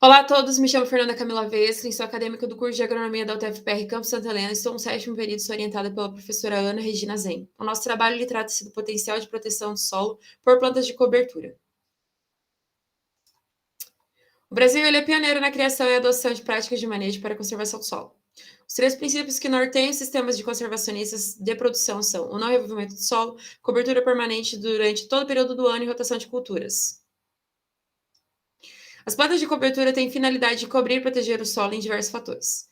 Olá a todos, me chamo Fernanda Camila Vesca, sou acadêmica do curso de Agronomia da UTFPR Campus Santa Helena, estou no 7º período, sou orientada pela professora Ana Regina Zen. O nosso trabalho ele trata-se do potencial de proteção do solo por plantas de cobertura. O Brasil ele é pioneiro na criação e adoção de práticas de manejo para a conservação do solo. Os três princípios que norteiam os sistemas de conservacionistas de produção são o não revolvimento do solo, cobertura permanente durante todo o período do ano e rotação de culturas. As plantas de cobertura têm finalidade de cobrir e proteger o solo em diversos fatores.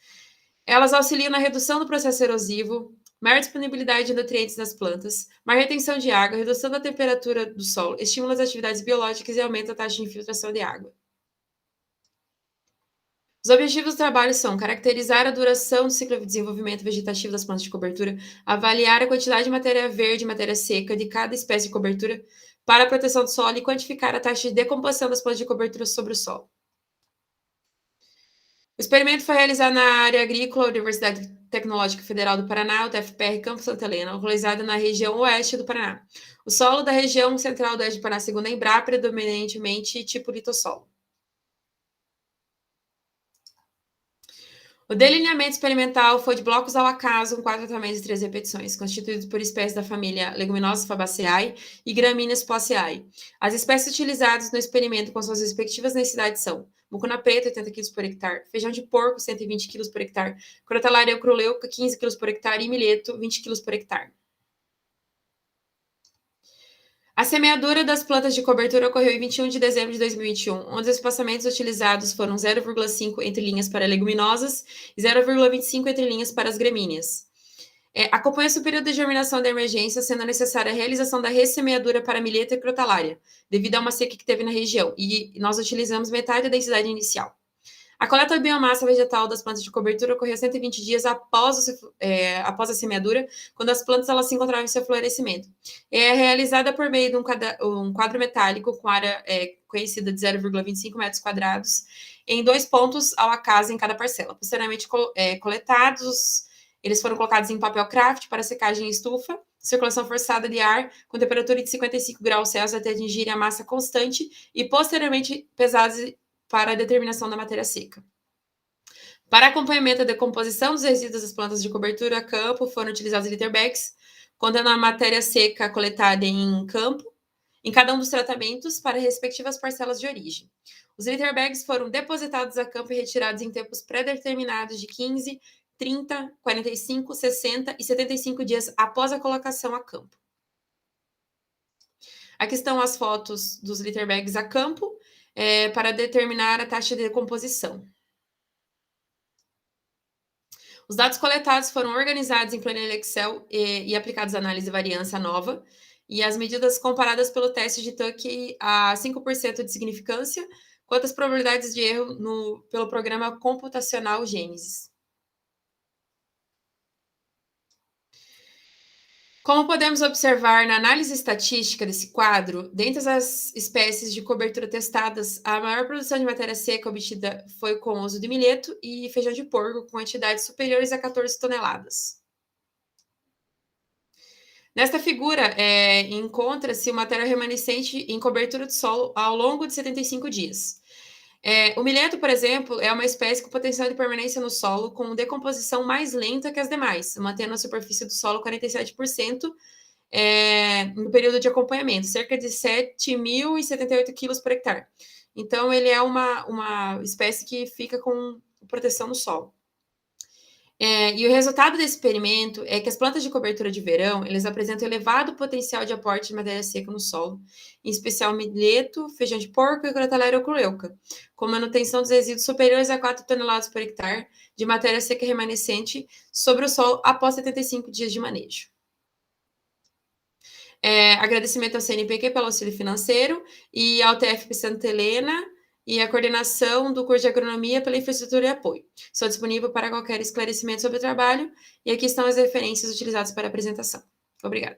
Elas auxiliam na redução do processo erosivo, maior disponibilidade de nutrientes nas plantas, maior retenção de água, redução da temperatura do solo, estimulam as atividades biológicas e aumenta a taxa de infiltração de água. Os objetivos do trabalho são caracterizar a duração do ciclo de desenvolvimento vegetativo das plantas de cobertura, avaliar a quantidade de matéria verde e matéria seca de cada espécie de cobertura para a proteção do solo e quantificar a taxa de decomposição das plantas de cobertura sobre o solo. O experimento foi realizado na área agrícola, Universidade Tecnológica Federal do Paraná, UTFPR Campus Santa Helena, localizada na região oeste do Paraná. O solo da região central do oeste do Paraná, segundo a Embrapa, predominantemente tipo litossolo. O delineamento experimental foi de blocos ao acaso, com 4 tratamentos e 3 repetições, constituídos por espécies da família Leguminosas fabaceae e Gramíneas poaceae. As espécies utilizadas no experimento com suas respectivas necessidades são mucuna preta, 80 kg por hectare, feijão de porco, 120 kg por hectare, Crotalaria croleuca, 15 kg por hectare e milheto, 20 kg por hectare. A semeadura das plantas de cobertura ocorreu em 21 de dezembro de 2021, onde os espaçamentos utilizados foram 0,5 entre linhas para leguminosas e 0,25 entre linhas para as gramíneas. Acompanha-se o período de germinação da emergência, sendo necessária a realização da ressemeadura para milheto e crotalária, devido a uma seca que teve na região, e nós utilizamos metade da densidade inicial. A coleta da biomassa vegetal das plantas de cobertura ocorreu 120 dias após a semeadura, quando as plantas elas se encontravam em seu florescimento. É realizada por meio de um quadro metálico com área conhecida de 0,25 metros quadrados, em 2 pontos ao acaso em cada parcela. Posteriormente coletados, eles foram colocados em papel craft para secagem em estufa, circulação forçada de ar com temperatura de 55 graus Celsius até atingirem a massa constante e posteriormente pesados para a determinação da matéria seca. Para acompanhamento da decomposição dos resíduos das plantas de cobertura a campo, foram utilizados litter bags, contendo a matéria seca coletada em campo, em cada um dos tratamentos, para respectivas parcelas de origem. Os litter bags foram depositados a campo e retirados em tempos pré-determinados de 15, 30, 45, 60 e 75 dias após a colocação a campo. Aqui estão as fotos dos litter bags a campo, para determinar a taxa de decomposição. Os dados coletados foram organizados em planilha Excel e aplicados à análise de variância nova, e as medidas comparadas pelo teste de Tuck a 5% de significância, quanto às probabilidades de erro pelo programa computacional Gênesis. Como podemos observar na análise estatística desse quadro, dentre as espécies de cobertura testadas, a maior produção de matéria seca obtida foi com o uso de milheto e feijão de porco, com quantidades superiores a 14 toneladas. Nesta figura, encontra-se o material remanescente em cobertura de solo ao longo de 75 dias. O milheto, por exemplo, é uma espécie com potencial de permanência no solo com decomposição mais lenta que as demais, mantendo a superfície do solo 47% no período de acompanhamento, cerca de 7.078 quilos por hectare. Então, ele é uma espécie que fica com proteção no solo. E o resultado desse experimento é que as plantas de cobertura de verão, eles apresentam elevado potencial de aporte de matéria seca no solo, em especial milheto, feijão de porco e Crotalaria croleuca, com manutenção dos resíduos superiores a 4 toneladas por hectare de matéria seca remanescente sobre o solo após 75 dias de manejo. Agradecimento ao CNPq pelo auxílio financeiro e ao TFP Santa Helena, e a coordenação do curso de agronomia pela infraestrutura e apoio. Sou disponível para qualquer esclarecimento sobre o trabalho, e aqui estão as referências utilizadas para a apresentação. Obrigada.